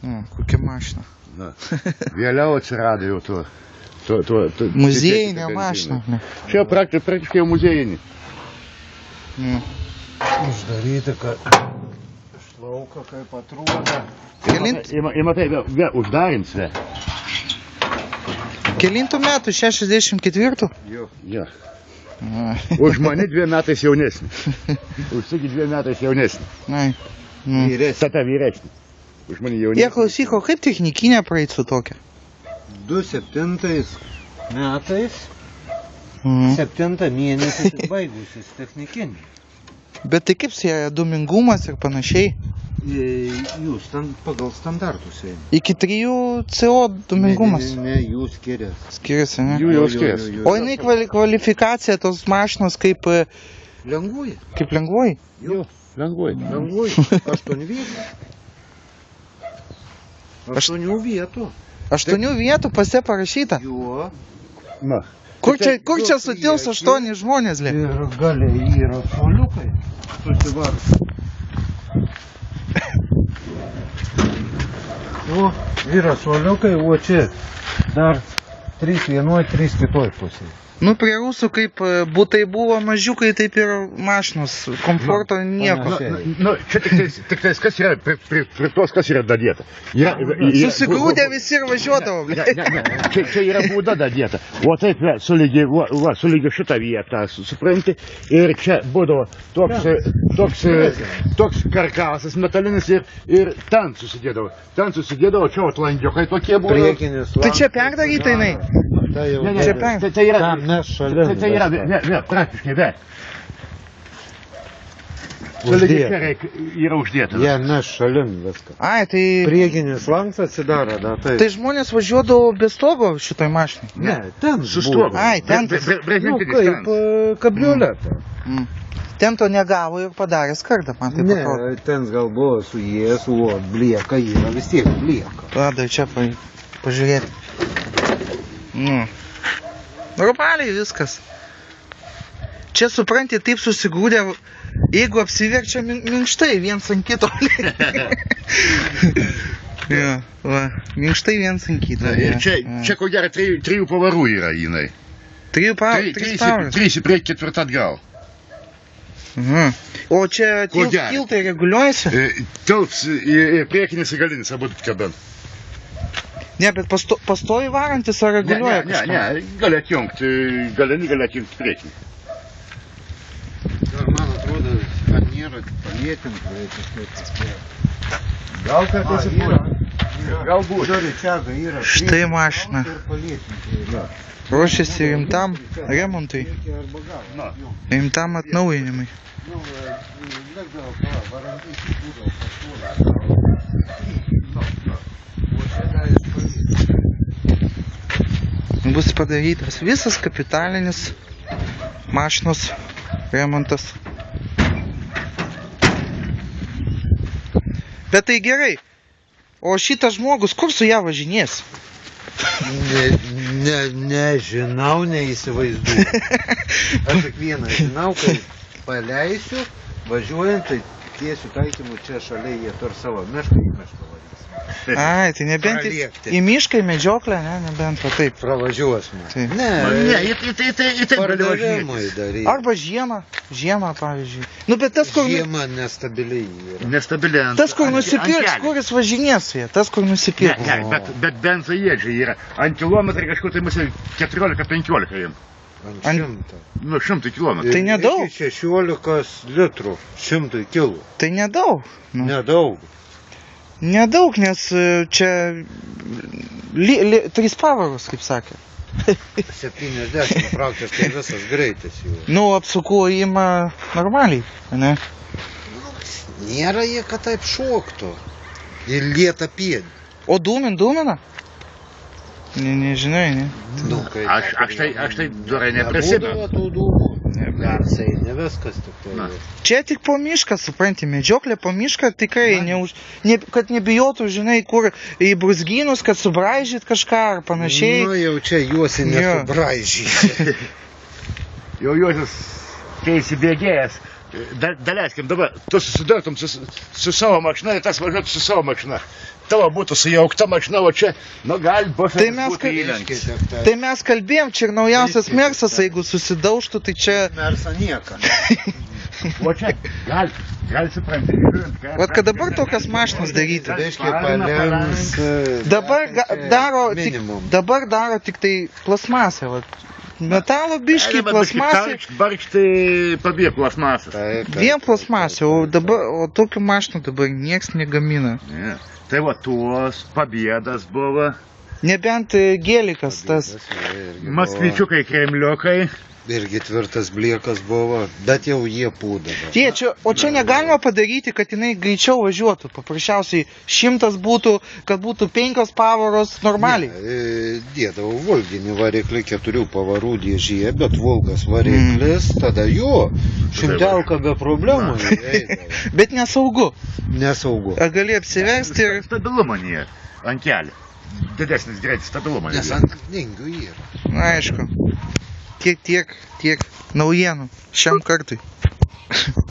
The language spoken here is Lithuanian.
Kokia mašina. Vėliau atsirado jau to. Muziejinė mašina. Čia praktiškai jau muziejinė. Uždaryti, kad išlauka kaip atrodo. Matai, vėl uždarins vėl. Kelintų metų, 64? Jo. Už mane 2 metais jaunesnį. Už sigi 2 metais jaunesnį. Tata vyresnį. Už mane jaunesnį. Jie klausyk, o kaip technikinė praeit su tokia? 27 metais, 7 mėnesį baigusis technikinį. Bet tai kaip sieja dūmingumas ir panašiai? Jūs pagal standartus eina. Iki 3 CO dūmingumas? Ne, jūs skiriasi. Skiriasi, ne? Jų jau skiriasi. O jinai kvalifikacija tos mašinos kaip... Lengvuoji. Kaip lengvuoji? Jo, lengvuoji. 8 vietų. 8 vietų. 8 vietų pase parašyta? Jo. Kur čia sutils 8 žmonės, lė? Ir galiai yra suoliukai. Susivarš. O, yra suoliukai, o čia dar 3 vienoj, 3 kitoj pusėje. Nu, prie rusų kaip butai buvo mažiukai, taip ir mašinos. Komforto nieko. Nu, čia tik tais, kas yra, prie tos, kas yra dadėta. Susigrūdė visi ir važiuodavo. Ne, čia yra būda dadėta. O taip, sulygi šitą vietą, supranti, ir čia būdavo toks karkasas metalinis ir ten susidėdavo. Čia atlangiukai tokie buvo. Tai čia perdaryta jinai? Tai yra, praktiškai, yra uždėta. Jie neš šalin viską. Ai, tai... Priekinis langas atsidaro, da, tai... Tai žmonės važiuodavo be stogo šitoj mašinai? Ne, ten su stogu. Ai, ten... Nu, kaip kabrioletą. Ten to negavo ir padarė skardą, man taip atrodo. Ne, ten gal buvo sujėjęs, o blieka yra, vis tiek blieka. Tada čia pažiūrėti. Normaliai viskas. Čia, supranti, taip susigrūdė, jeigu apsiverčia minkštai viens ant kito. Minkštai viens ant kito. Čia ko gero 3 pavarų yra jinai. 3 pavarų? 3 į priekį, 4 atgal. O čia tiltai reguliuojasi? Tilps ir priekinis ir galinis abu kabin. Ne, bet pastovi varantis ar reguliuoja kažką? Ne, gali atjungti galinį, gali atjungti priekinį. Man atrodo, kad nėra palėtinti. Gal kartais ir būna. Galbūt. Štai mašina. Ruošiasi rimtam remontui. Rimtam atnaujinimui. Bus padarytas visas kapitalinis mašinos remontas. Bet tai gerai. O šitas žmogus, kur su ją važinės? Nežinau, neįsivaizduoju. Aš tik vieną žinau, kai paleisiu, važiuojant, tai tiesiu taikymu čia šalia jie tur savo mišką į mišką vadys. Ai, tai nebent į mišką, į medžioklę, ne, nebent va taip. Pravažiuos man. Ne, į taip gali važinėti. Arba žiemą, pavyzdžiui. Nu, bet tas, kur... Žiema nestabiliai yra. Nestabiliai. Tas, kur nusipirks, kuris važinės su jie, tas, kur nusipirks. Ne, bet benzojiedžiai yra. Ant kilometrą kažkur tai mūsų 14-15 jiem. Ant 100. Nu, 100 kilometrų. Tai nedaug. Iki 16 litrų, 100 kilų. Tai nedaug. Nedaug. Nedaug, nes čia 3 pavarus, kaip sakė. 70 praktiškai visas greitis jau. Nu, apsukų ima normaliai, ne? Nėra jie, kad taip šoktų. Ir lieta pienį. O dūmina? Nežinai, ne? Aš tai dorai neprisimenu. Nebūdavo tų dūmų. Garsai, ne viskas tik tai. Čia tik po mišką, supranti, medžioklė po mišką tikrai, kad nebijotų, žinai, kur į brūzgynus, kad subraižyt kažką ar panašiai. Nu, jau čia juosi nesubraižysi. Jau juosis, kai įsibėgėjęs, Daleiskim, dabar tu susidurtum su savo mašina ir tas važiuotų su savo mašina. Tavo būtų sujaukta mašina, o čia, nu, gali bofetas būtų įlenkęs. Tai mes kalbėjom, čia ir naujausias Mersas, jeigu susidaužtų, tai čia... Mersa nieka. O čia, gali supranti. Vat, kad dabar tokias mašinas daryti. Reiškia, palems Dabar daro tik tai plasmasę, vat. Metalo biškiai, plasmasė. Barkštai pabėg plasmasės. Vien plasmasė, o tokių mašinų dabar nieks negamina. Ne. Tai va, tuos pabėdas buvo. Nebent gėlikas tas. Maskvyčiukai, kremliukai. Irgi tvirtas bliekas buvo, bet jau jie pūda. O čia negalima padaryti, kad jinai greičiau važiuotų. Paprasčiausiai 100 būtų, kad būtų 5 pavaros normaliai. Dėdavau volginį variklį 4 pavarų dėžyje, bet volgas variklis, tada jo, 100 be problemų. Bet nesaugu. Nesaugu. Ar gali apsiversti ir... Stabilumo nėra ant kelio. Didesnis greitis stabilumo nėra. Nes ant kningių yra. Na, aišku. Tiek naujienų šiam kartui.